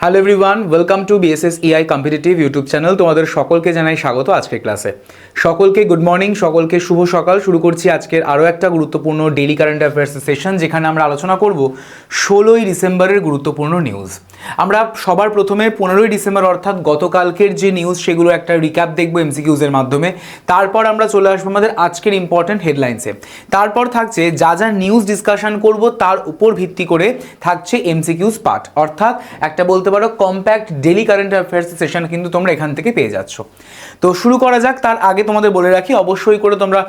Hello everyone, welcome to BSS EI competitive YouTube channel. তোমাদের সকলকে জানাই স্বাগত আজকের ক্লাসে। সকলকে গুড মর্নিং, সকলকে শুভ সকাল। শুরু করছি আজকের আরও একটা গুরুত্বপূর্ণ ডেইলি কারেন্ট অ্যাফেয়ার্সের সেশন, যেখানে আমরা আলোচনা করব 16ই ডিসেম্বরের গুরুত্বপূর্ণ নিউজ। আমরা সবার প্রথমে 15ই ডিসেম্বর অর্থাৎ গতকালকের যে নিউজ সেগুলো একটা রিক্যাপ দেখবো এমসিকিউজের মাধ্যমে। তারপর আমরা চলে আসবো আমাদের আজকের ইম্পর্টেন্ট হেডলাইন্সে। তারপর থাকছে যা যা নিউজ ডিসকাশন করব তার উপর ভিত্তি করে থাকছে এমসিকিউজ পার্ট, অর্থাৎ একটা বলতে পারো compact daily current affairs session কিন্তু তোমরা এখান থেকে পেয়ে যাচ্ছ। তো শুরু করা যাক। তার আগে তোমাদের বলে রাখি, অবশ্যই করে তোমরা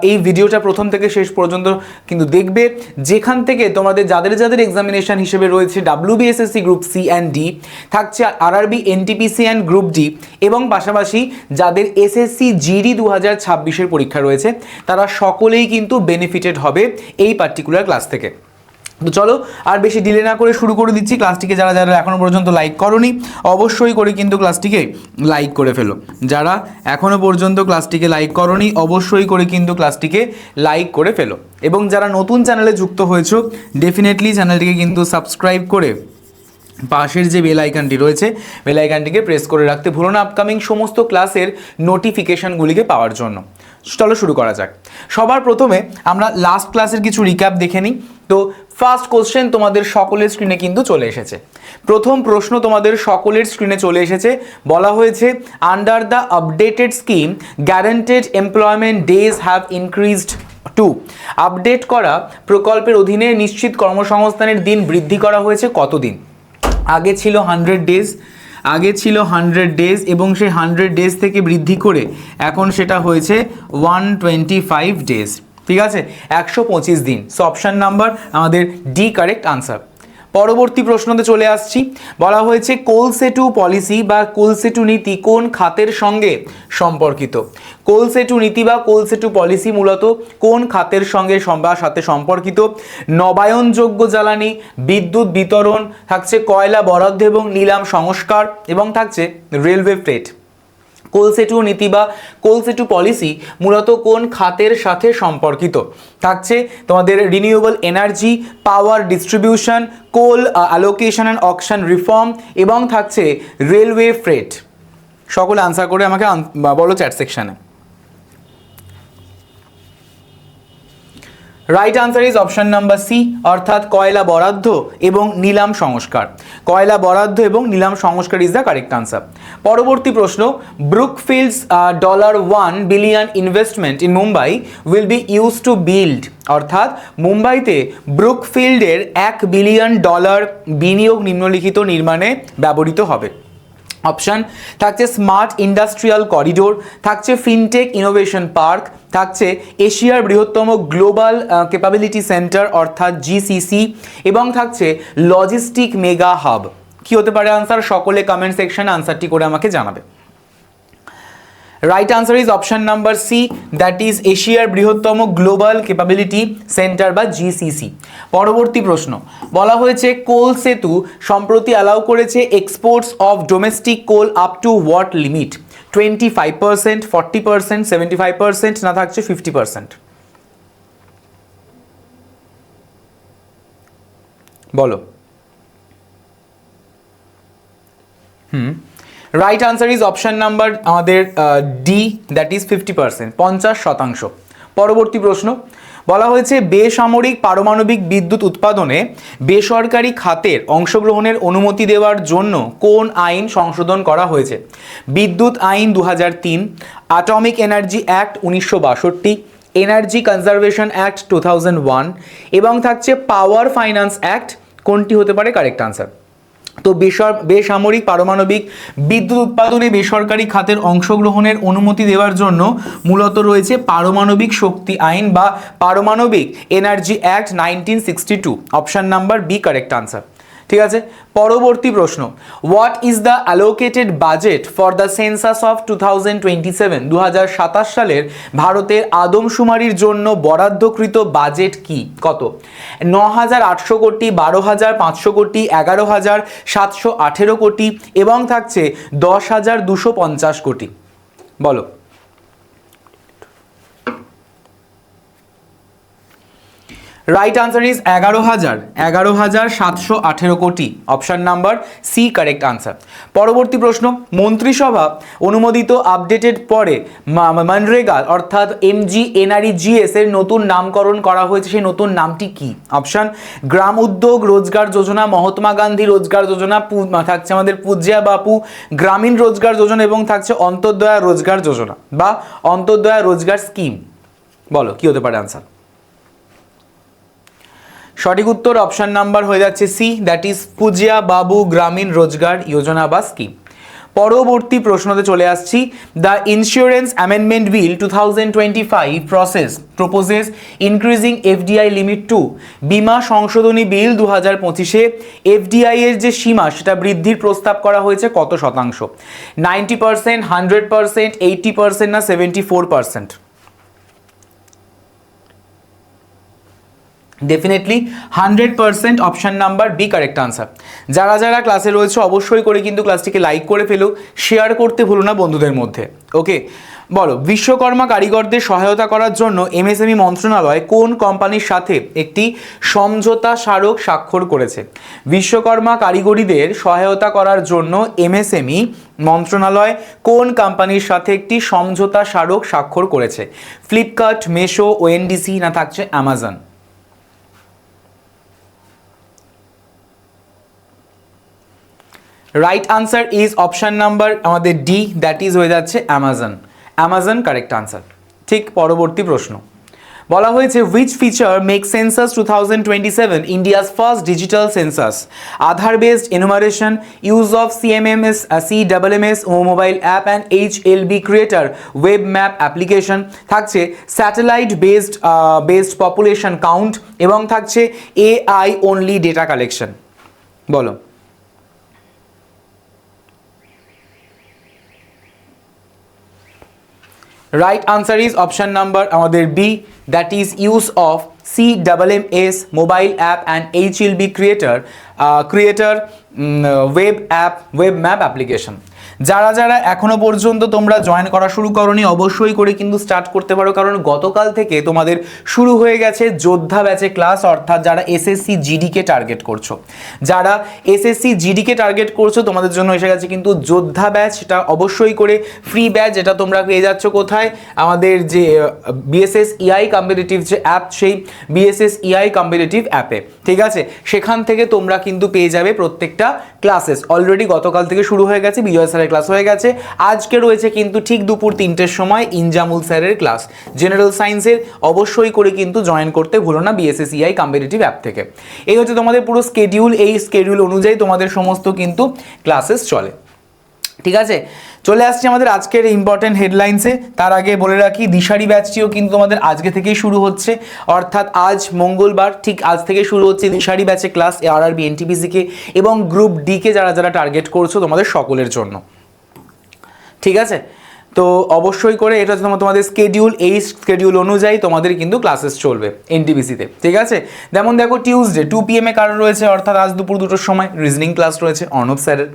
এই ভিডিওটা প্রথম থেকে শেষ পর্যন্ত কিন্তু দেখবে, যেখান থেকে তোমাদের যাদের যাদের এক্সামিনেশন হিসেবে রয়েছে WBSSC group C and D, থাকছে RRB NTPC and group D, এবং পাশাপাশি যাদের SSC GD 2026-এর পরীক্ষা রয়েছে তারা সকলেই কিন্তু বেনিফিটেড হবে এই পার্টিকুলার ক্লাস থেকে। তো চলো আর বেশি ডিলে না করে শুরু করে দিচ্ছি। ক্লাসটিকে যারা যারা এখনও পর্যন্ত লাইক করোনি অবশ্যই করে কিন্তু ক্লাসটিকে লাইক করে ফেলো। যারা এখনও পর্যন্ত ক্লাসটিকে লাইক করোনি অবশ্যই করে কিন্তু ক্লাসটিকে লাইক করে ফেলো, এবং যারা নতুন চ্যানেলে যুক্ত হয়েছো ডেফিনেটলি চ্যানেলটিকে কিন্তু সাবস্ক্রাইব করে পাশের যে বেল আইকনটি রয়েছে বেল আইকনটিকে প্রেস করে রাখতে ভুলো না আপকামিং সমস্ত ক্লাসের নোটিফিকেশানগুলিকে পাওয়ার জন্য। চলো শুরু করা যাক। সবার প্রথমে আমরা লাস্ট ক্লাসের কিছু রিক্যাপ দেখে নিই। তো ফার্স্ট কোশ্চেন তোমাদের সকলের স্ক্রিনে কিন্তু চলে এসেছে। প্রথম প্রশ্ন তোমাদের সকলের স্ক্রিনে চলে এসেছে। বলা হয়েছে under the updated scheme guaranteed employment days have increased to. Update করা প্রকল্পের অধীনে নিশ্চিত কর্মসংস্থানের দিন বৃদ্ধি করা হয়েছে কতদিন? আগে ছিল 100 ডেজ, এবং সেই 100 ডেজ থেকে বৃদ্ধি করে এখন সেটা হয়েছে 125 ডেজ। ঠিক আছে, 125 দিন। সো অপশান নাম্বার আমাদের ডি কারেক্ট আনসার। পরবর্তী প্রশ্নতে চলে আসছি। বলা হয়েছে কোল সেতু পলিসি বা কোল সেতু নীতি কোন খাতের সঙ্গে সম্পর্কিত? কোল সেতু নীতি বা কোল সেতু পলিসি মূলত কোন খাতের সঙ্গে সাথে সম্পর্কিত? নবায়নযোগ্য জ্বালানি, বিদ্যুৎ বিতরণ, থাকছে কয়লা বরাদ্দ এবং নিলাম সংস্কার, এবং থাকছে রেলওয়ে ফ্রেট। কোল সেতু নীতি বা কোল সেতু পলিসি মূলত কোন খাতের সাথে সম্পর্কিত? থাকছে তোমাদের renewable energy, power distribution, coal allocation and auction reform, এবং থাকছে রেলওয়ে ফ্রেট। সকলে আনসার করে আমাকে বলো চ্যাট সেকশানে। Right answer is option number C, অর্থাৎ কয়লা বরাদ্দ এবং নিলাম সংস্কার। কয়লা বরাদ্দ এবং নিলাম সংস্কার ইজ দ্য কারেক্ট আনসার। পরবর্তী প্রশ্ন, ব্রুকফিল্ডস $1 billion investment in Mumbai will be use to build, অর্থাৎ মুম্বাইতে ব্রুকফিল্ডের $1 বিলিয়ন বিনিয়োগ নিম্নলিখিত নির্মাণে ব্যবহৃত হবে। অপশান থাকছে স্মার্ট ইন্ডাস্ট্রিয়াল করিডোর, থাকছে ফিনটেক ইনোভেশন পার্ক, থাকছে এশিয়ার বৃহত্তম গ্লোবাল ক্যাপাবিলিটি সেন্টার অর্থাৎ GCC, এবং থাকছে লজিস্টিক মেগা হাব। কি হতে পারে আনসার? সকলে কমেন্ট সেকশনে আনসারটি করে আমাকে জানাবে। Right answer is option number C, that is এশিয়ার বৃহত্তম গ্লোবাল ক্যাপাবিলিটি সেন্টার বা GCC। পরবর্তী প্রশ্ন, বলা হয়েছে কোল সেতু সম্প্রতি অ্যালাউ করেছে exports of domestic coal up to what limit? 25%, 40%, 75%, না থাকছে 50%? বলো। Right answer is option number আমাদের ডি, দ্যাট ইজ 50%, 50%। পরবর্তী প্রশ্ন, বলা হয়েছে বেসামরিক পারমাণবিক বিদ্যুৎ উৎপাদনে বেসরকারি খাতের অংশগ্রহণের অনুমতি দেওয়ার জন্য কোন আইন সংশোধন করা হয়েছে? বিদ্যুৎ আইন 2003, atomic energy act 1962, energy conservation act 2001, এবং থাকছে পাওয়ার ফাইন্যান্স অ্যাক্ট। কোনটি হতে পারে কারেক্ট আনসার? তো বেসামরিক পারমাণবিক বিদ্যুৎ উৎপাদনে বেসরকারি খাতের অংশগ্রহণের অনুমতি দেওয়ার জন্য মূলত রয়েছে পারমাণবিক শক্তি আইন বা পারমাণবিক energy act 1962। Option number B correct answer. ঠিক আছে, পরবর্তী প্রশ্ন, what is the allocated budget for the census of 2027? 2027 সালের ভারতের আদমশুমারির জন্য বরাদ্দকৃত বাজেট কি? কত? 9,800 কোটি, 12,500 কোটি, 11,718 কোটি, এবং থাকছে 10,250 কোটি। বলো। Right answer is 11,718 crore, option number C correct answer. পরবর্তী প্রশ্ন, মন্ত্রিসভা অনুমোদিত আপডেটেড পরে মনরেগা অর্থাৎ MGNREGS এর নতুন নামকরণ করা হয়েছে, সেই নতুন নামটি কি? অপশন গ্রাম উদ্যোগ রোজগার যোজনা, মহাত্মা গান্ধী রোজগার যোজনা, থাকছে আমাদের পূজ্যা বাপু গ্রামীণ রোজগার যোজনা এবং থাকছে অন্তর্দয়া রোজগার যোজনা বা অন্তর্দয়া রোজগার স্কিম। বলো কি হতে পারে আনসার? সঠিক উত্তর অপশন নাম্বার হয়ে যাচ্ছে সি, দ্যাট ইজ পূজ্যা বাবু গ্রামীণ রোজগার যোজনা বা স্কিম। পরবর্তী প্রশ্নতে চলে আসছি। The insurance amendment bill 2025 proposes increasing FDI limit to, বীমা সংশোধনী বিল 2025-এ FDI এর যে সীমা সেটা বৃদ্ধির প্রস্তাব করা হয়েছে কত শতাংশ? 90%, 100%, 80% না 74%? Definitely 100%, option number B correct answer. যারা যারা ক্লাসে রয়েছে অবশ্যই করে কিন্তু ক্লাসটিকে লাইক করে ফেলো, শেয়ার করতে ভুলো না বন্ধুদের মধ্যে। ওকে, বলো বিশ্বকর্মা কারিগরদের সহায়তা করার জন্য MSME মন্ত্রণালয় কোন কোম্পানির সাথে একটি সমঝোতা স্মারক স্বাক্ষর করেছে? বিশ্বকর্মা কারিগরিদের সহায়তা করার জন্য MSME মন্ত্রণালয় কোন কোম্পানির সাথে একটি সমঝোতা স্মারক স্বাক্ষর করেছে? ফ্লিপকার্ট, মেশো, ONDC না থাকছে Amazon? Right answer is option number আমাদের ডি, দ্যাট ইজ হয়ে যাচ্ছে অ্যামাজন। Amazon correct answer. ঠিক পরবর্তী প্রশ্ন বলা হয়েছে which feature make census 2027 India's first digital census? Aadhaar based enumeration, use of CMMS ও mobile app and HLB creator web map application, থাকছে স্যাটেলাইট বেসড পপুলেশন কাউন্ট এবং থাকছে AI অনলি ডেটা কালেকশন। বলো right answer is option number আমাদের B, that is use of CMMS mobile app and HLB creator web map application. যারা যারা এখনো পর্যন্ত তোমরা জয়েন করা শুরু করোনি অবশ্যই করে কিন্তু স্টার্ট করতে পারো, কারণ গতকাল থেকে তোমাদের শুরু হয়ে গেছে যোদ্ধা ব্যাচে ক্লাস, অর্থাৎ যারা SSC GD কে টার্গেট করছো, যারা SSC GD কে টার্গেট করছো তোমাদের জন্য এসে গেছে কিন্তু যোদ্ধা ব্যাচ। সেটা অবশ্যই করে ফ্রি ব্যাচ, যেটা তোমরা পেয়ে যাচ্ছ কোথায়? আমাদের যে BSS EI কম্পিটিটিভ যে অ্যাপ, সেই BSS EI কম্পিটিটিভ অ্যাপে, ঠিক আছে? সেখান থেকে তোমরা কিন্তু পেয়ে যাবে প্রত্যেকটা ক্লাসেস। অলরেডি গতকাল থেকে শুরু হয়ে গেছে, বিজয় স্যারের ক্লাস হয়ে গেছে, আজকে রয়েছে কিন্তু ঠিক দুপুর 3টের সময় ইনজামুল স্যারের ক্লাস জেনারেল সায়েন্সের। অবশ্যই করে কিন্তু জয়েন করতে ভুলো না BSS EI কম্পিটিটিভ অ্যাপ থেকে। এই হচ্ছে তোমাদের পুরো স্কেডিউল, এই স্কেডিউল অনুযায়ী তোমাদের সমস্ত কিন্তু ক্লাসেস চলে, ঠিক আছে? চলে আসছি আমাদের আজকের ইম্পর্টেন্ট হেডলাইন্সে। তার আগে বলে রাখি দিশারি ব্যাচটিও কিন্তু তোমাদের আজকে থেকেই শুরু হচ্ছে, অর্থাৎ আজ মঙ্গলবার, ঠিক আজ থেকে শুরু হচ্ছে দিশারি ব্যাচে ক্লাস RRB NTPC কে এবং গ্রুপ ডি কে যারা যারা টার্গেট করছো তোমাদের সকলের জন্য, ঠিক আছে? তো অবশ্যই করে এটা তোমাদের স্কেডিউল, এই স্কেডিউল অনুযায়ী তোমাদের কিন্তু ক্লাসেস চলবে NTPC-তে, ঠিক আছে? যেমন দেখো টিউসডে 2 PM কারণ রয়েছে, অর্থাৎ আজ দুপুর 2টোর সময় রিজনিং ক্লাস রয়েছে অর্ণব স্যারের।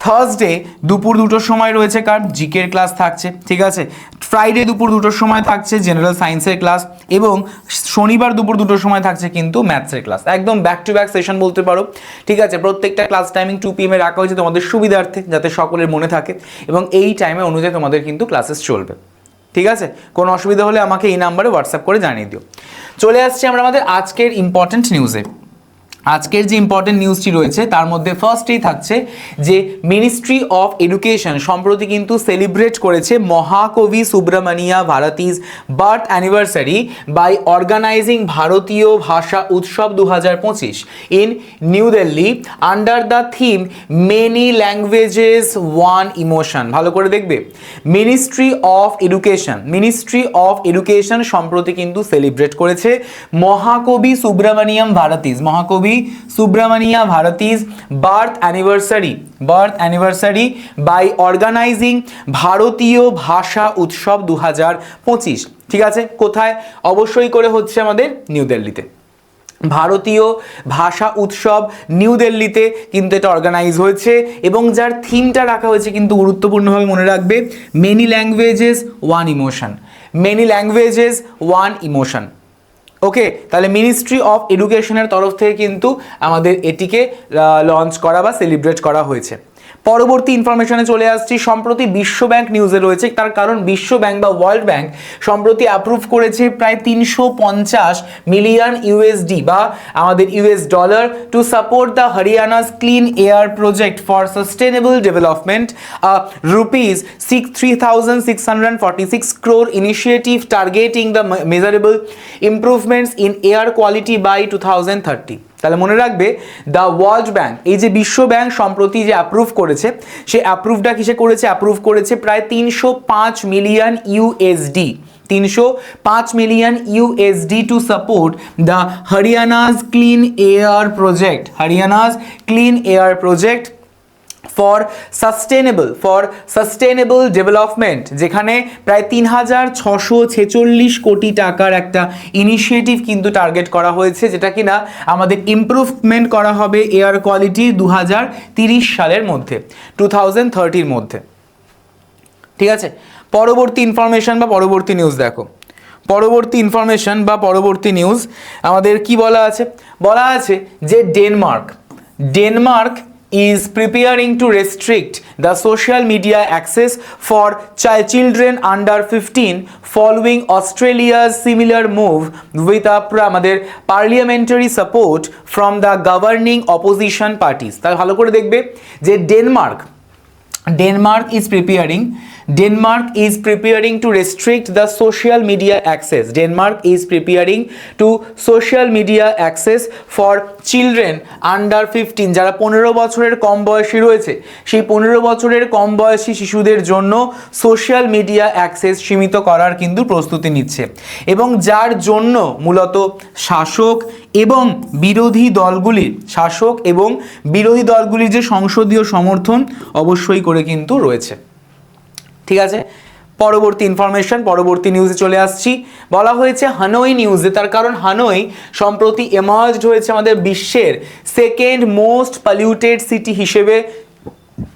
থার্সডে দুপুর 2টোর সময় রয়েছে কার জিকের ক্লাস থাকছে, ঠিক আছে? ফ্রাইডে দুপুর 2টোর সময় থাকছে জেনারেল সায়েন্সের ক্লাস এবং শনিবার দুপুর 2টোর সময় থাকছে কিন্তু ম্যাথসের ক্লাস। একদম ব্যাক টু ব্যাক সেশন বলতে পারো, ঠিক আছে? প্রত্যেকটা ক্লাস টাইমিং 2 PM রাখা হয়েছে তোমাদের সুবিধার্থে, যাতে সকলের মনে থাকে এবং এই টাইমে অনুযায়ী তোমাদের কিন্তু ক্লাসেস চলবে, ঠিক আছে? কোনো অসুবিধা হলে আমাকে এই নাম্বারে হোয়াটসঅ্যাপ করে জানিয়ে দিও। চলে আসছি আমরা আমাদের আজকের ইম্পর্টেন্ট নিউজে। আজকের যে ইম্পর্টেন্ট নিউজটি রয়েছে তার মধ্যে ফার্স্টেই থাকছে যে মিনিস্ট্রি অফ এডুকেশন সম্প্রতি কিন্তু সেলিব্রেট করেছে মহাকবি Subramania Bharati's birth anniversary by organising Bharatiya Bhasha Utsav 2025 in New Delhi under the theme many languages one emotion. ভালো করে দেখবে, মিনিস্ট্রি অফ এডুকেশন সম্প্রতি কিন্তু সেলিব্রেট করেছে মহাকবি Subramania Bharati's birth anniversary by organising Bharatiya Bhasha Utsav 2025, ঠিক আছে? কোথায়? অবশ্যই করে হচ্ছে আমাদের নিউ দিল্লিতে। ভারতীয় ভাষা উৎসব নিউ দিল্লিতে কিন্তু এটা অর্গানাইজ হয়েছে এবং যার থিমটা রাখা হয়েছে কিন্তু গুরুত্বপূর্ণভাবে মনে রাখবে, মেনি ল্যাঙ্গুয়েজেস ওয়ান ইমোশন। ওকে, তাহলে মিনিস্ট্রি অফ এডুকেশনের তরফ থেকে কিন্তু আমাদের এটিকে লঞ্চ করা বা সেলিব্রেট করা হয়েছে। পরবর্তী ইনফরমেশনে চলে আসছি। সম্প্রতি বিশ্ব ব্যাংক নিউজে রয়েছে, তার কারণ বিশ্ব ব্যাংক বা ওয়ার্ল্ড ব্যাংক সম্প্রতি অ্যাপ্রুভ করেছে প্রায় 350 মিলিয়ন ইউএসডি বা আমাদের US dollar to support the Haryana's clean air project for sustainable development, rupees 3,646 crore initiative targeting the measurable improvements in air quality by 2030। তাহলে মনে রাখবে দ্য ওয়ার্ল্ড ব্যাংক, এই যে বিশ্ব ব্যাংক সম্প্রতি যে অ্যাপ্রুভ করেছে, সেই অ্যাপ্রুভটা কিসে করেছে? অ্যাপ্রুভ করেছে প্রায় 305 million USD, 305 million USD to support the Haryana's clean air project, Haryana's clean air project for sustainable development, যেখানে প্রায় 3,646 কোটি টাকার একটা ইনিশিয়েটিভ কিন্তু টার্গেট করা হয়েছে, যেটা কিনা আমাদের ইমপ্রুভমেন্ট করা হবে এয়ার কোয়ালিটি 2030 সালের মধ্যে, 2030-র মধ্যে। ঠিক আছে, পরবর্তী ইনফরমেশন বা পরবর্তী নিউজ দেখো। পরবর্তী ইনফরমেশন বা পরবর্তী নিউজ আমাদের কি বলা আছে? বলা আছে যে Denmark is preparing to restrict the social media access for children under 15 following Australia's similar move with আমাদের parliamentary support from the governing opposition parties। তাহলে ভালো করে দেখবে যে Denmark is preparing to restrict the social media access. Denmark is preparing to social media access for children under 15, যারা 15 বছরের কম বয়সী রয়েছে, সেই 15 বছরের কম বয়সী শিশুদের জন্য সোশ্যাল মিডিয়া অ্যাক্সেস সীমিত করার কিন্তু প্রস্তুতি নিচ্ছে, এবং যার জন্য মূলত শাসক এবং বিরোধী দলগুলির যে সংসদীয় সমর্থন অবশ্যই করে কিন্তু রয়েছে। ঠিক আছে, পরবর্তী ইনফরমেশন, পরবর্তী নিউজে চলে আসছি। বলা হয়েছে হানয় নিউজে, তার কারণ হানয় সম্প্রতি এমার্জড হয়েছে আমাদের বিশ্বের সেকেন্ড মোস্ট পলিউটেড সিটি হিসেবে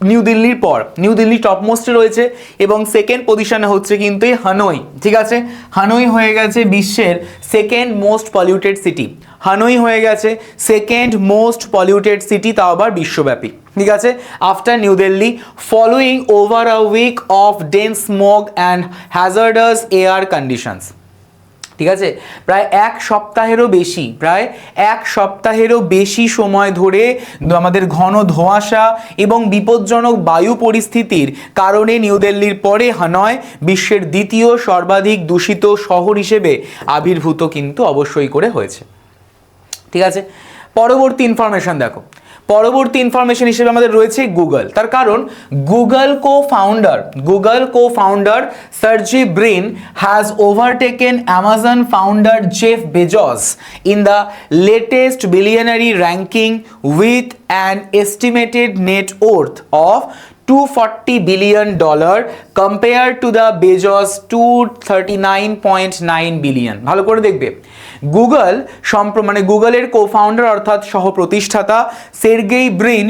নিউ দিল্লির পর। নিউ দিল্লি টপ মোস্টে রয়েছে এবং সেকেন্ড পজিশনে হচ্ছে কিন্তু এই হানয়। ঠিক আছে, হানয় হয়ে গেছে বিশ্বের second most polluted city, Hanoi হয়ে গেছে সেকেন্ড মোস্ট পলিউটেড সিটি, তাও আবার বিশ্বব্যাপী। ঠিক আছে, after New Delhi following over a week of dense smog and hazardous air conditions. ঠিক আছে, প্রায় এক সপ্তাহেরও বেশি সময় ধরে আমাদের ঘন ধোঁয়াশা এবং বিপজ্জনক বায়ু পরিস্থিতির কারণে নিউ দিল্লির পরে হানয় বিশ্বের দ্বিতীয় সর্বাধিক দূষিত শহর হিসেবে আবির্ভূত কিন্তু অবশ্যই করে হয়েছে। ঠিক আছে, পরবর্তী ইনফরমেশন দেখো। পরবর্তী ইনফরমেশন হিসেবে আমাদের রয়েছে গুগল, তার কারণ Google co founder Sergey Brin has overtaken Amazon founder Jeff Bezos in the latest billionaire ranking with an estimated net worth of $240 billion compared to the Bezos $239.9 billion। ভালো করে দেখবে, গুগলের কো-ফাউন্ডার অর্থাৎ সহ প্রতিষ্ঠাতা সের্গেই ব্রিন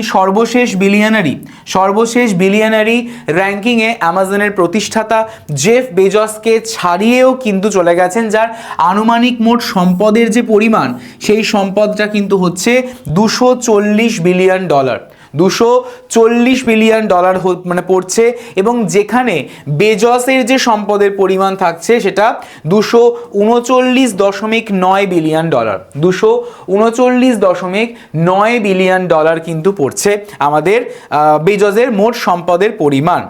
সর্বশেষ বিলিয়নারি র্যাঙ্কিংয়ে অ্যামাজনের প্রতিষ্ঠাতা জেফ বেজসকে ছাড়িয়েও কিন্তু চলে গেছেন, যার আনুমানিক মোট সম্পদের যে পরিমাণ, সেই সম্পদটা কিন্তু হচ্ছে $240 বিলিয়ন, $240 বিলিয়ন মানে পড়ছে, এবং যেখানে বেজসের যে সম্পদের পরিমাণ থাকছে সেটা $239.9 বিলিয়ন, $239.9 বিলিয়ন কিন্তু পড়ছে আমাদের বেজসের মোট সম্পদের পরিমাণ।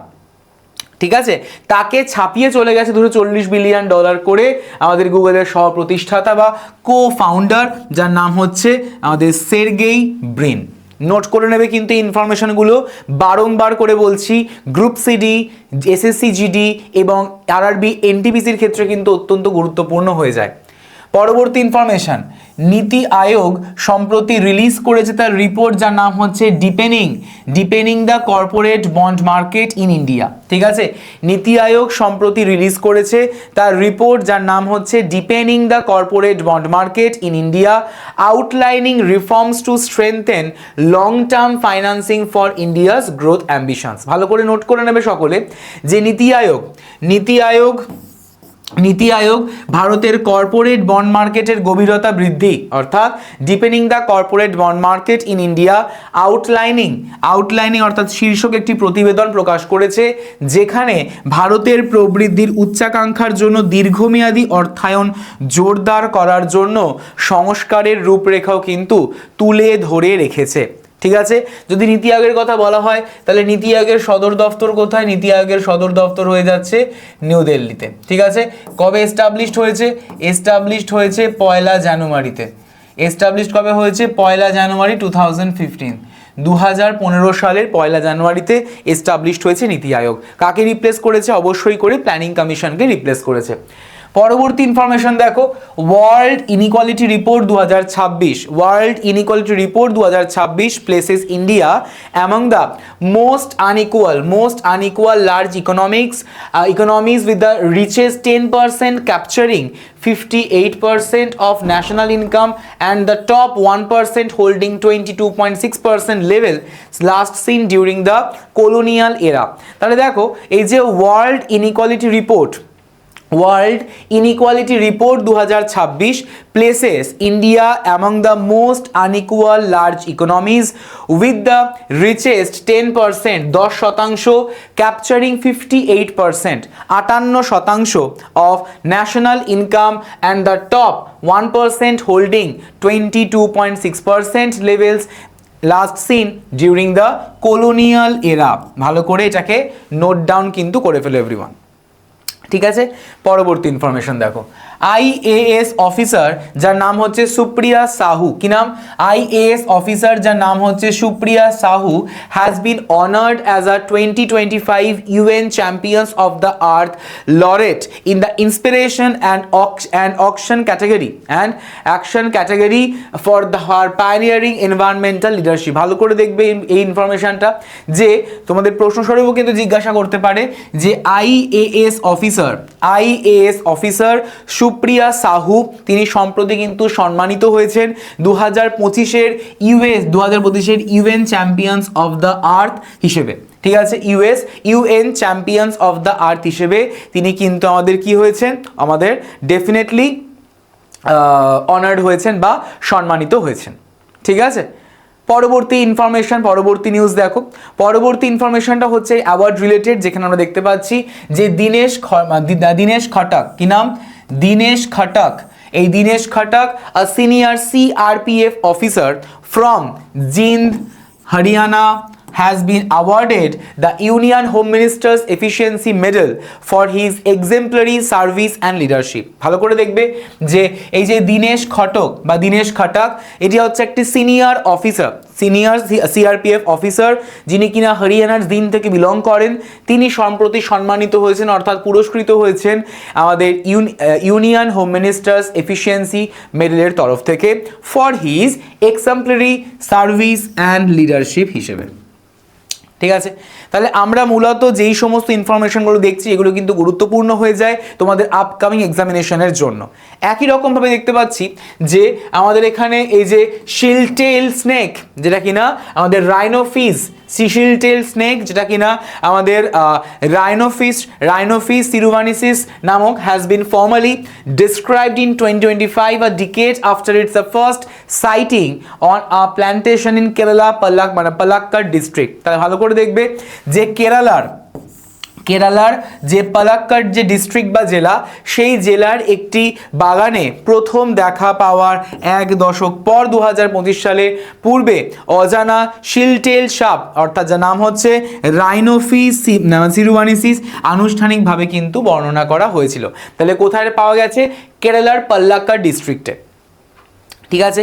ঠিক আছে, তাকে ছাপিয়ে চলে গেছে $240 বিলিয়ন করে আমাদের গুগলের সহ প্রতিষ্ঠাতা বা কো ফাউন্ডার, যার নাম হচ্ছে আমাদের সের্গেই ব্রিন। নোট করে নেবে কিন্তু ইনফরমেশনগুলো, বারংবার করে বলছি, গ্রুপ সিডি, এসএসসি জিডি এবং আরআরবি এনটিপিসির ক্ষেত্রে কিন্তু অত্যন্ত গুরুত্বপূর্ণ হয়ে যায়। পরবর্তী ইনফরমেশন, নীতি আয়োগ সম্প্রতি রিলিজ করেছে তার রিপোর্ট, যার নাম হচ্ছে deepening the corporate bond market in India. ঠিক আছে, নীতি আয়োগ সম্প্রতি রিলিজ করেছে তার রিপোর্ট, যার নাম হচ্ছে deepening the corporate bond market in India, outlining reforms to strengthen long term financing for India's growth ambitions. ভালো করে নোট করে নেবে সকলে যে নীতি আয়োগ নীতি আয়োগ ভারতের কর্পোরেট বন্ড মার্কেটের গভীরতা বৃদ্ধি অর্থাৎ deepening the corporate bond market in India আউটলাইনিং অর্থাৎ শীর্ষক একটি প্রতিবেদন প্রকাশ করেছে, যেখানে ভারতের প্রবৃদ্ধির উচ্চাকাঙ্ক্ষার জন্য দীর্ঘমেয়াদী অর্থায়ন জোরদার করার জন্য সংস্কারের রূপরেখাও কিন্তু তুলে ধরে রেখেছে। ঠিক আছে, যদি নীতি আয়োগের কথা বলা হয় তাহলে নীতি আয়োগের সদর দপ্তর কোথায়? নীতি আয়োগের সদর দপ্তর হয়ে যাচ্ছে নিউ দিল্লিতে। ঠিক আছে, কবে এস্টাবলিশড হয়েছে? এস্টাবলিশড হয়েছে 1 জানুয়ারিতে। এস্টাবলিশড কবে হয়েছে? 1 জানুয়ারি 2015। 2015 সালের 1 জানুয়ারিতে এস্টাবলিশড হয়েছে নীতি আয়োগ। কাকে রিপ্লেস করেছে? অবশ্যই করে প্ল্যানিং কমিশনকে রিপ্লেস করেছে। পরবর্তী ইনফরমেশন দেখো, world inequality report 2026। World inequality report 2026 places India among the most unequal large economies with the richest 10% capturing 58% of national income and the top 1% holding 22.6% level last seen during the colonial era। তাহলে দেখো এই যে world inequality report 2026 places India among the most unequal large economies with the richest 10% 10% capturing 58% of national income and the top 1% holding 22.6% levels last seen during the colonial era। ভালো করে এটাকে note down কিন্তু করে ফেলো everyone. ঠিক আছে, পরবর্তী information দেখো, IAS officer যার নাম হচ্ছে সুপ্রিয়া সাহু, কি নাম? আইএএস অফিসার যার নাম হচ্ছে Supriya Sahu has been honoured as a 2025 UN champions of the Earth laureate in the inspiration and action category for the her pioneering environmental leadership. ভালো করে দেখবে এই ইনফরমেশনটা, যে তোমাদের প্রশ্নস্বরূপও কিন্তু জিজ্ঞাসা করতে পারে যে আইএএস অফিসার সুপ্রিয়া সাহু তিনি সম্প্রতি কিন্তু সম্মানিত হয়েছেন 2025-এর UN champions of the Earth হিসেবে। ঠিক আছে, UN champions of the Earth হিসেবে তিনি কিন্তু আমাদের কি হয়েছেন? আমাদের ডেফিনেটলি অনার্ড হয়েছেন বা সম্মানিত হয়েছেন। ঠিক আছে, পরবর্তী নিউজ দেখো, পরবর্তী ইনফরমেশনটা হচ্ছে অ্যাওয়ার্ড রিলেটেড, যেখানে আমরা দেখতে পাচ্ছি যে দীনেশ খটক, কি নাম? দীনেশ খটক। এই Dinesh Khatak a senior CRPF officer from Jind, Haryana has been awarded the Union Home Minister's Efficiency Medal for his exemplary service and leadership। ভালো করে দেখবে যে এই যে দীনেশ খটক এটি হচ্ছে একটি সিনিয়র CRPF অফিসার, যিনি কিনা হরিয়ানার জিন্দ থেকে বিলং করেন। তিনি সম্প্রতি সম্মানিত হয়েছেন অর্থাৎ পুরস্কৃত হয়েছেন আমাদের ইউনিয়ন হোম মিনিস্টার্স এফিসিয়েন্সি মেডেলের তরফ থেকে for his exemplary service and leadership হিসেবে। ঠিক আছে, তাহলে আমরা মূলত যেই সমস্ত ইনফরমেশনগুলো দেখছি এগুলো কিন্তু গুরুত্বপূর্ণ হয়ে যায় তোমাদের আপকামিং এক্সামিনেশনের জন্য। একই রকমভাবে দেখতে পাচ্ছি যে আমাদের এখানে এই যে শিলটেল স্নেক, যেটা কিনা আমাদের রাইনোফিস যেটা কিনা আমাদের রাইনোফিস সিরুভানিসিস নামক has been formally described in 2025 a decade after its first sighting on a plantation in Kerala Palakkad district। তাহলে ভালো করে দেখবে যে কেরালার যে পালাক্কাড যে ডিস্ট্রিক্ট বা জেলা, সেই জেলার একটি বাগানে প্রথম দেখা পাওয়ার 1 দশক পর 2025 সালে পূর্বে অজানা শিলটেল সাপ অর্থাৎ যার নাম হচ্ছে রাইনোফিস সিরুভানিসিস আনুষ্ঠানিকভাবে কিন্তু বর্ণনা করা হয়েছিল। তাহলে কোথায় পাওয়া গেছে? কেরালার পালাক্কাড ডিস্ট্রিক্টে। ঠিক আছে,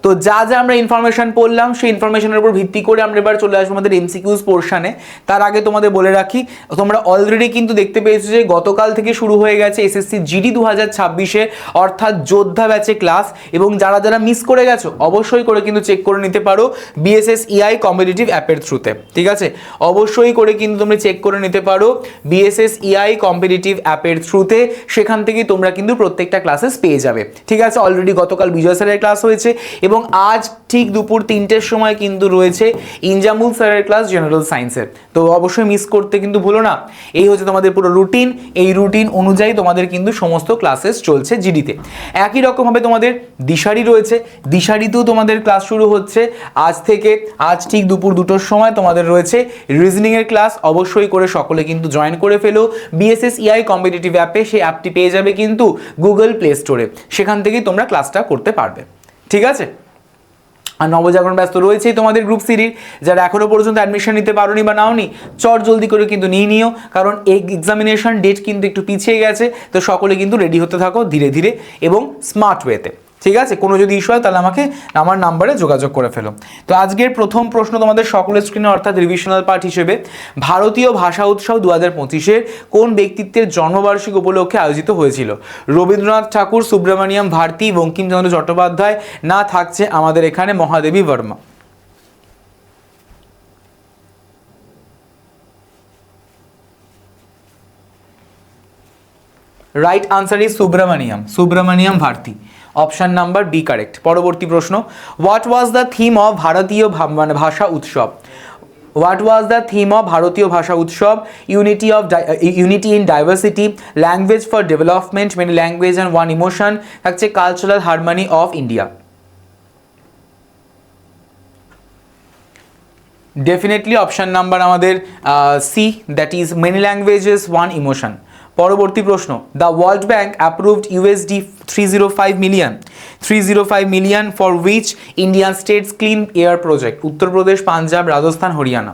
তো যা আমরা ইনফরমেশন পড়লাম সেই ইনফরমেশনের উপর ভিত্তি করে আমরা এবার চলে আসবো আমাদের এমসিকিউজ পোর্শনে। তার আগে তোমাদের বলে রাখি, তোমরা অলরেডি কিন্তু দেখতে পেয়েছো যে গতকাল থেকে শুরু হয়ে গেছে এসএসসি জিডি 2026-এ অর্থাৎ যোদ্ধা ব্যাচে ক্লাস, এবং যারা মিস করে গেছো অবশ্যই করে কিন্তু চেক করে নিতে পারো BSSEI কম্পিটিটিভ অ্যাপের থ্রুতে। ঠিক আছে, অবশ্যই করে কিন্তু তোমরা চেক করে নিতে পারো BSSEI কম্পিটিটিভ অ্যাপের থ্রুতে, সেখান থেকে তোমরা কিন্তু প্রত্যেকটা ক্লাসেস পেয়ে যাবে। ঠিক আছে, অলরেডি গতকাল বিজয় স্যারের ক্লাস হয়েছে এবং আজ ঠিক দুপুর 3টের সময় কিন্তু রয়েছে ইনজামুল স্যারের ক্লাস জেনারেল সায়েন্সের, তো অবশ্যই মিস করতে কিন্তু ভুলো না। এই হচ্ছে তোমাদের পুরো রুটিন, এই রুটিন অনুযায়ী তোমাদের কিন্তু সমস্ত ক্লাসেস চলছে জিডিতে। একই রকমভাবে তোমাদের দিশারি রয়েছে, দিশারিতেও তোমাদের ক্লাস শুরু হচ্ছে আজ থেকে। আজ ঠিক দুপুর 2টোর সময় তোমাদের রয়েছে রিজনিংয়ের ক্লাস, অবশ্যই করে সকলে কিন্তু জয়েন করে ফেলো বিএসএস ইআই কম্পিটিটিভ অ্যাপে। সেই অ্যাপটি পেয়ে যাবে কিন্তু গুগল প্লে স্টোরে, সেখান থেকেই তোমরা ক্লাসটা করতে পারবে, ঠিক আছে। আর নবজাগরণ ব্যস্ত রয়েছেই তোমাদের গ্রুপ সিরির, যারা এখনো পর্যন্ত অ্যাডমিশন নিতে পারোনি বা নাওনি চট জলদি করে কিন্তু নিয়ে নিও, কারণ এই এক্সামিনেশন ডেট কিন্তু একটু পিছিয়ে গেছে। তো সকলে কিন্তু রেডি হতে থাকো ধীরে ধীরে এবং স্মার্ট ওয়েতে, ঠিক আছে। কোনো যদি ইস্যু হয় তাহলে আমাকে আমার নাম্বারে যোগাযোগ করে ফেলো। তো আজকের প্রথম প্রশ্ন তোমাদের সকলের স্ক্রিনে, অর্থাৎ রিভিশনাল পার্ট হিসেবে, ভারতীয় ভাষা উৎসব 2025-এর কোন ব্যক্তিত্বের জন্মবার্ষিকী উপলক্ষে আয়োজিত হয়েছিল? রবীন্দ্রনাথ ঠাকুর, সুব্রমণিয়াম ভারতী, বঙ্কিমচন্দ্র চট্টোপাধ্যায়, না থাকছে আমাদের এখানে Mahadevi Varma? Right answer is Subramaniam Bharati. Option number B correct. পরবর্তী প্রশ্ন, what was the theme of Bharatiya Bhasha Utsav? What was the theme of Bharatiya Bhasha Utsav? Unity in diversity, language for development, many language and one emotion, থাকছে cultural harmony of India. Definitely option number আমাদের C, that is many languages one emotion. পরবর্তী প্রশ্ন, the World Bank approved USD 305 million for which Indian states clean air project? Uttar Pradesh, Punjab, Rajasthan, Haryana.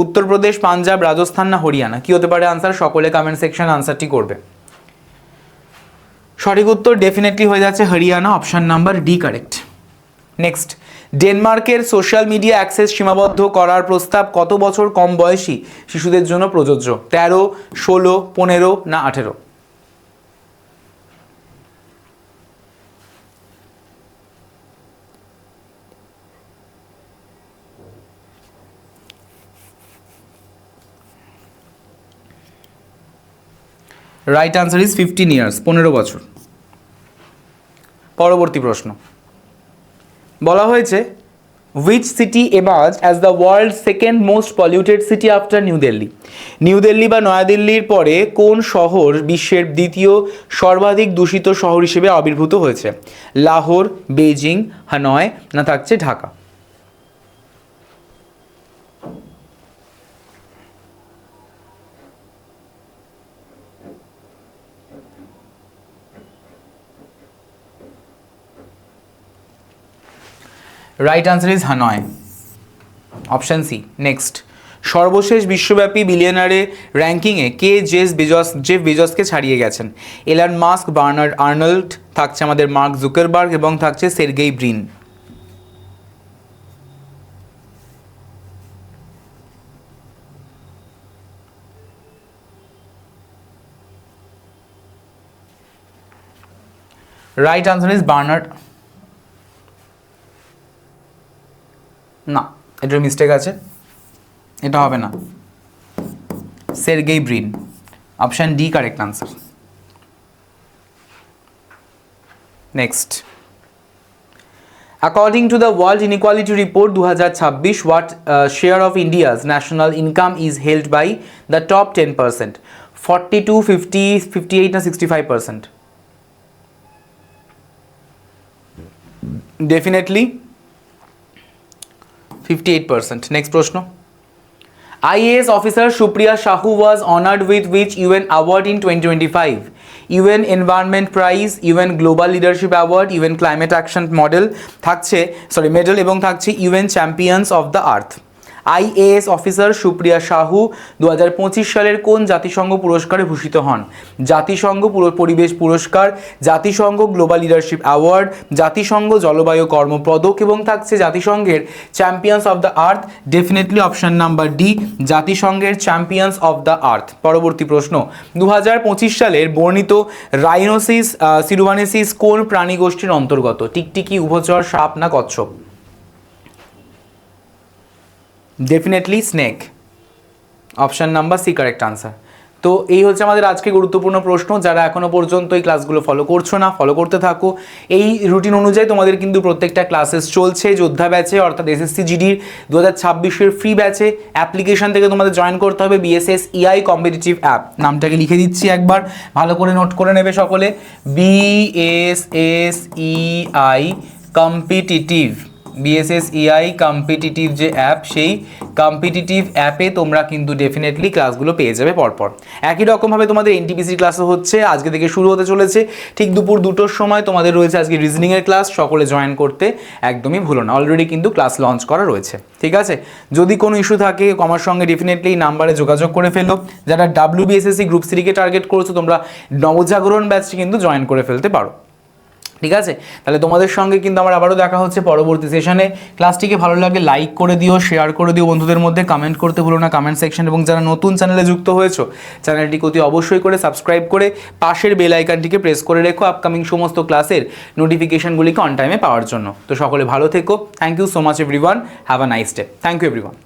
Uttar Pradesh, Punjab, Rajasthan না হরিয়ানা, কি হতে পারে answer? সকলে comment section আনসারটি করবে। সঠিক উত্তর ডেফিনেটলি হয়ে যাচ্ছে Haryana, option number D correct. Next, ডেনমার্কের সোশ্যাল মিডিয়া অ্যাক্সেস সীমাবদ্ধ করার প্রস্তাব কত বছর কম বয়সী শিশুদের জন্য প্রযোজ্য? 13, 16, 15 না 18? রাইট আনসার ইজ 15 ইয়ার্স, 15 বছর। পরবর্তী প্রশ্ন বলা হয়েছে, which city emerged as the world's second most polluted city after New Delhi? New Delhi বা নয়াদিল্লির পরে কোন শহর বিশ্বের দ্বিতীয় সর্বাধিক দূষিত শহর হিসেবে আবির্ভূত হয়েছে? লাহোর, বেজিং, হানয় না থাকছে Dhaka? Right answer is Hanoi, option C. Next, সর্বশেষ বিশ্বব্যাপী বিলিয়নারে র্যাঙ্কিংয়ে কে জেফ বেজসকে ছাড়িয়ে গেছেন? এলন মাস্ক, বার্নার্ড আর্নল্ড, থাকছে আমাদের মার্ক জুকারবার্গ এবং থাকছে Sergey Brin. Right answer is Bernard, না এটার মিস্টেক আছে, এটা হবে না, Sergey Brin, option D correct answer. Next, according to the World Inequality Report 2026, what share of India's national income is held by the top 10%? 42, 50, 58 না 65%? Definitely 58%. Next প্রশ্ন, IAS officer Supriya Sahu was honored with which UN award in 2025? UN Environment Prize, UN Global Leadership Award, UN Climate Action Medal এবং থাকছে UN Champions of the Earth। IAS officer Supriya Sahu 2025 সালের কোন জাতিসংঘ পুরস্কারে ভূষিত হন? জাতিসংঘ পরিবেশ পুরস্কার, জাতিসংঘ গ্লোবাল লিডারশিপ অ্যাওয়ার্ড, জাতিসংঘ জলবায়ু কর্মপদক এবং থাকছে জাতিসংঘের champions of the earth. Definitely option number D, জাতিসংঘের চ্যাম্পিয়ন্স অফ দ্য আর্থ। পরবর্তী প্রশ্ন, 2025 সালের বর্ণিত রাইনোসিস সিরুয়ানেসিস কোন প্রাণী গোষ্ঠীর অন্তর্গত? টিকটিকি, উভচর, সাপ না কচ্ছপ? Definitely snake, option number C correct answer. তো এই হচ্ছে আমাদের আজকে গুরুত্বপূর্ণ প্রশ্ন। যারা এখনো পর্যন্ত এই ক্লাসগুলো ফলো করছো না, ফলো করতে থাকো। এই রুটিন অনুযায়ী তোমাদের কিন্তু প্রত্যেকটা ক্লাসেস চলছে। যোদ্ধা ব্যাচে অর্থাৎ এসএসসি জিডির 2026-এর ফ্রি ব্যাচে অ্যাপ্লিকেশন থেকে তোমাদের জয়েন করতে হবে বিএসএস ইআই কম্পিটিটিভ অ্যাপ। নামটাকে লিখে দিচ্ছি একবার, ভালো করে নোট করে নেবে সকলে। বিএসএস ইআই কম্পিটিটিভ, বিএসএস ইআই কম্পিটিটিভ যে অ্যাপ, সেই কম্পিটিটিভ অ্যাপে তোমরা কিন্তু ডেফিনেটলি ক্লাসগুলো পেয়ে যাবে পরপর। একই রকমভাবে তোমাদের এনটিপিসির ক্লাসও হচ্ছে, আজকে থেকে শুরু হতে চলেছে। ঠিক দুপুর 2টোর সময় তোমাদের রয়েছে আজকে রিজনিংয়ের ক্লাস, সকলে জয়েন করতে একদমই ভুলো না। অলরেডি কিন্তু ক্লাস লঞ্চ করা রয়েছে, ঠিক আছে। যদি কোনো ইস্যু থাকে আমার সঙ্গে ডেফিনেটলি এই নাম্বারে যোগাযোগ করে ফেলো। যারা WBSSC গ্রুপ 3-কে টার্গেট করেছো, তোমরা নবজাগরণ ব্যাচটি কিন্তু জয়েন করে ফেলতে পারো, ঠিক আছে। তাহলে তোমাদের সঙ্গে কিন্তু আমার আবারও দেখা হচ্ছে পরবর্তী সেশনে। ক্লাসটিকে ভালো লাগলে লাইক করে দিও, শেয়ার করে দিও বন্ধুদের মধ্যে, কমেন্ট করতে ভুলো না কমেন্ট সেকশন। এবং যারা নতুন চ্যানেলে যুক্ত হয়েছো, চ্যানেলটিকে অতি অবশ্যই করে সাবস্ক্রাইব করে পাশের বেল আইকনটিকে প্রেস করে রেখো আপকামিং সমস্ত ক্লাসের নোটিফিকেশনগুলিকে অন টাইমে পাওয়ার জন্য। তো সকলে ভালো থেকো। Thank you so much everyone, have a nice day. Thank you everyone.